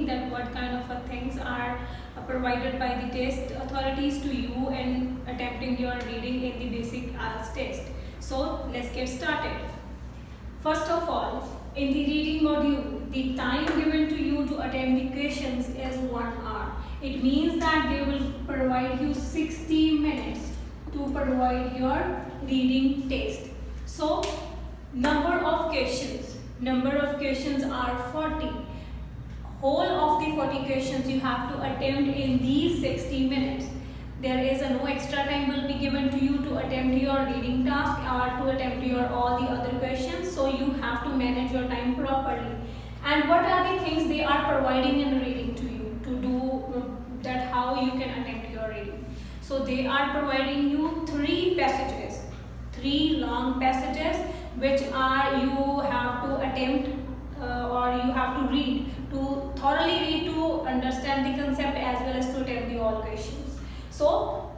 that what kind of things are provided by the test authorities to you in attempting your reading in the basic IELTS test. So let's get started. First of all, in the reading module, the time given to you to attempt the questions is 1 hour. It means that they will provide you 60 minutes to provide your reading test. So, number of questions are 40. Whole of the 40 questions you have to attempt in these 60 minutes. There is no extra time will be given to you to attempt your reading task or to attempt your all the other questions. So you have to manage your time properly. And what are the things they are providing in reading to you to do that how you can attempt your reading? So they are providing you 3 passages, 3 long passages which are you have to attempt or you have to read, to thoroughly read to understand the concept as well as to attempt the all questions. So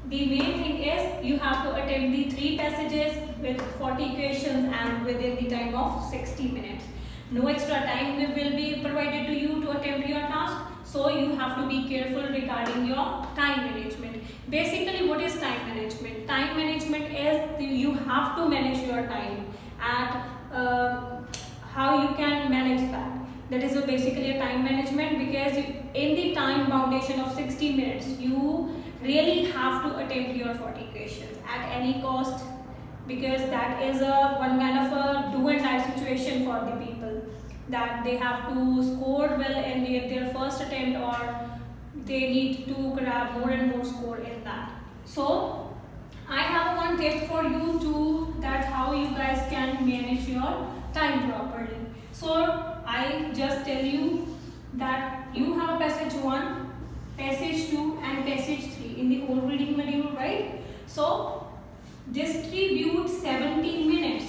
the main thing is you have to attempt the 3 passages with 40 questions and within the time of 60 minutes. No extra time will be provided to you to attempt your task. So you have to be careful regarding your time management. Basically, what is time management? Time management is you have to manage your time at how you can manage that. That is basically a time management, because in the time foundation of 60 minutes, you really have to attempt your 40 questions at any cost, because that is one kind of a do and die situation for the people, that they have to score well in their first attempt or they need to grab more and more score in that. So I have one tip for you too, that how you guys can manage your time properly. So I just tell you that you have passage 1, passage 2 and passage 3 in the whole reading module, right? So distribute 17 minutes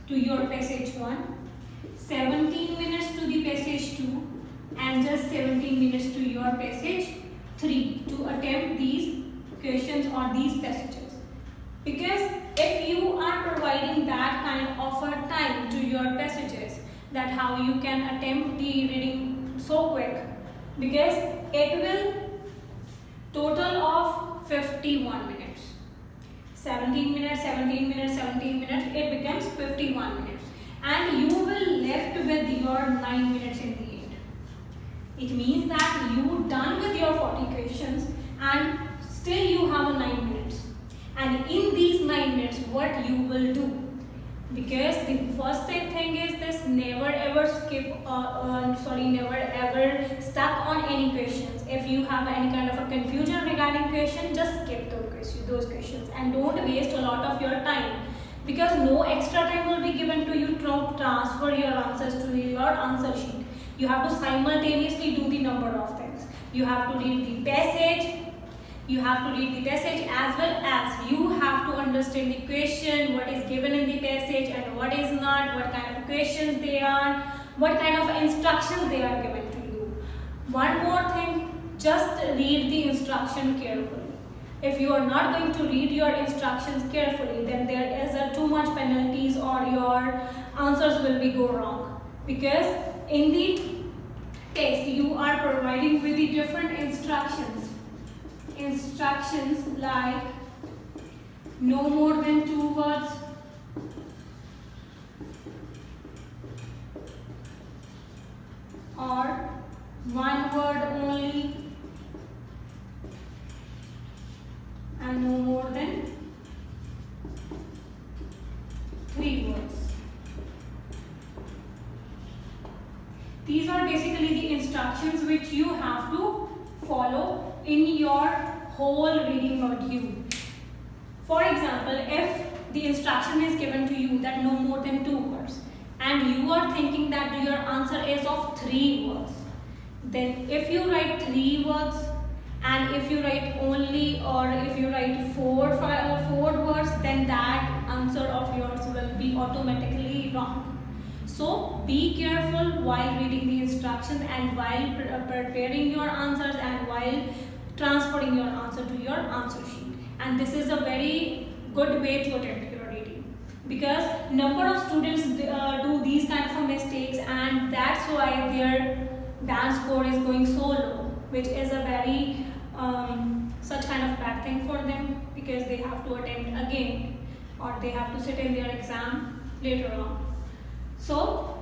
to your passage 1, 17 minutes to the passage 2 and just 17 minutes to your passage 3 to attempt these questions or these passages. Because if you are providing that kind of a time to your passages, that how you can attempt the reading so quick, because it will total of 51 minutes. 17 minutes, 17 minutes, 17 minutes, it becomes 51 minutes. And you will left with your 9 minutes in the end. It means that you done with your 40 questions and still you have 9 minutes. And in these 9 minutes, what you will do? Because the first thing is this: never ever never ever stuck on any questions. If you have any kind of a confusion regarding question, just skip those questions and don't waste a lot of your time, because no extra time will be given to you to transfer your answers to your answer sheet. You have to simultaneously do the number of things. You have to read the passage. You have to read the passage as well as you have to understand the question, what is given in the passage and what is not, what kind of questions they are, what kind of instructions they are given to you. One more thing, just read the instruction carefully. If you are not going to read your instructions carefully, then there is too much penalties or your answers will be go wrong. Because in the test, you are providing with the different instructions. Instructions like no more than 2 words, or 1 word only, and no more than 3 words. These are basically the instructions which you have to follow in your whole reading module. For example, if the instruction is given to you that no more than 2 words and you are thinking that your answer is of 3 words, then if you write 3 words and if you write only, or if you write 4 words, then that answer of yours will be automatically wrong. So be careful while reading the instructions and while preparing your answers and while transferring your answer to your answer sheet. And this is a very good way to attempt your reading, because number of students do these kind of mistakes, and that's why band score is going so low, which is a very such kind of bad thing for them, because they have to attempt again or they have to sit in their exam later on. So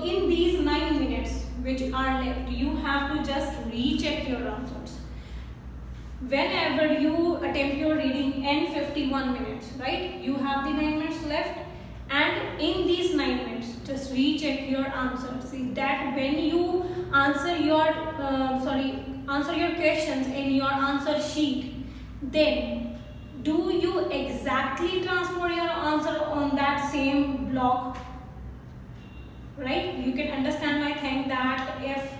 in these 9 minutes which are left, you have to just recheck your answers. Whenever you attempt your reading in 51 minutes, right, you have the 9 minutes left, and in these 9 minutes just recheck your answers. See that when you answer your answer your questions in your answer sheet, then do you exactly transfer your answer on that same block, right? You can understand my thing that if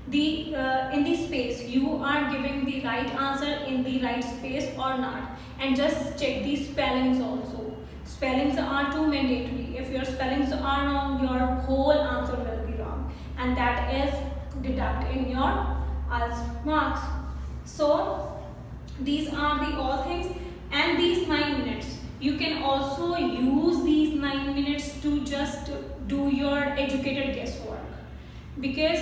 the in the space you are giving the right answer in the right space or not, and just check the spellings also. Spellings are too mandatory. If your spellings are wrong, your whole answer will be wrong, and that is deduct in your IELTS marks. So these are the all things, and these 9 minutes you can also use these 9 minutes to just do your educated guesswork, because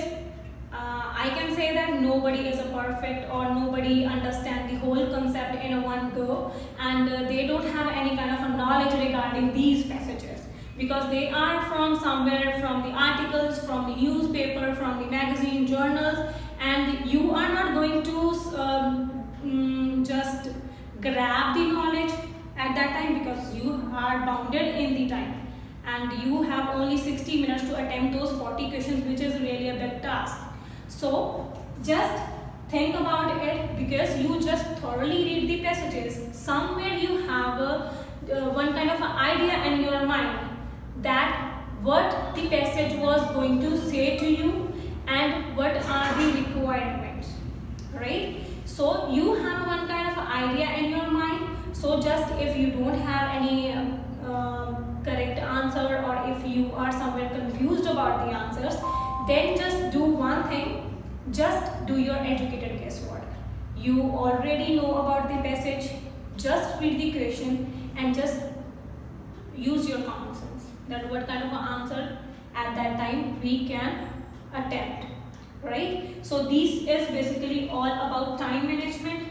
I can say that nobody is a perfect, or nobody understands the whole concept in a one go, and they don't have any kind of a knowledge regarding these passages, because they are from somewhere, from the articles, from the newspaper, from the magazine, journals, and you are not going to just grab the knowledge at that time, because you are bounded in the time and you have only 60 minutes to attempt those 40 questions, which is really a big task. So just think about it, because you just thoroughly read the passages. Somewhere you have one kind of an idea in your mind that what the passage was going to say to you and what are the requirements, right? So you have one kind of idea in your mind. So just if you don't have any correct answer, or if you are somewhere confused about the answers, then just do one thing. Just do your educated guesswork. You already know about the passage. Just read the question and just use your common sense, that what kind of an answer at that time we can attempt, right? So this is basically all about time management.